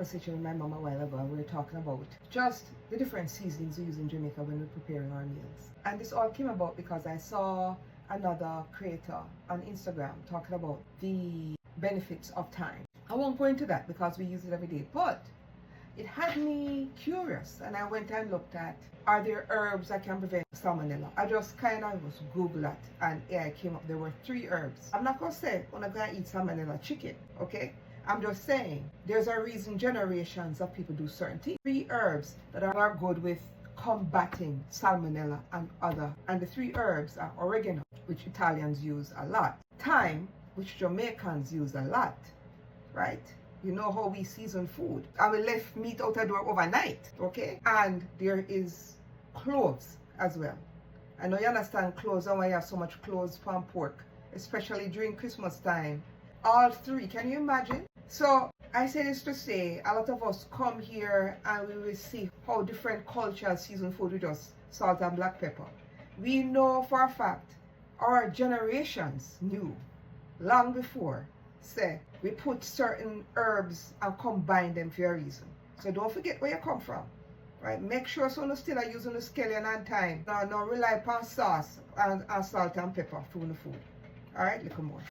conversation with my mom a while ago, and we were talking about just the different seasonings we use in Jamaica when we're preparing our meals. And this all came about because I saw another creator on Instagram talking about the benefits of thyme. I won't go into that because we use it every day, but it had me curious, and I went and looked at, are there herbs that can prevent salmonella? I just kind of was Google that, and yeah, it came up. There were 3 herbs. I'm not going to say I'm not going to eat salmonella chicken, okay? I'm just saying there's a reason generations of people do certain things. 3 herbs that are good with combating salmonella and other. And the 3 herbs are oregano, which Italians use a lot, thyme, which Jamaicans use a lot, right? You know how we season food. And we left meat out the door overnight, okay? And there is cloves as well. I know you understand cloves, and why you have so much cloves from pork, especially during Christmas time. All 3, can you imagine? So I say this to say, a lot of us come here and we will see how different cultures season food with just salt and black pepper. We know for a fact, our generations knew long before, say, we put certain herbs and combine them for a reason. So don't forget where you come from, right? Make sure so you still are using the scallion and thyme. Now rely upon sauce and salt and pepper for the food. All right, little more.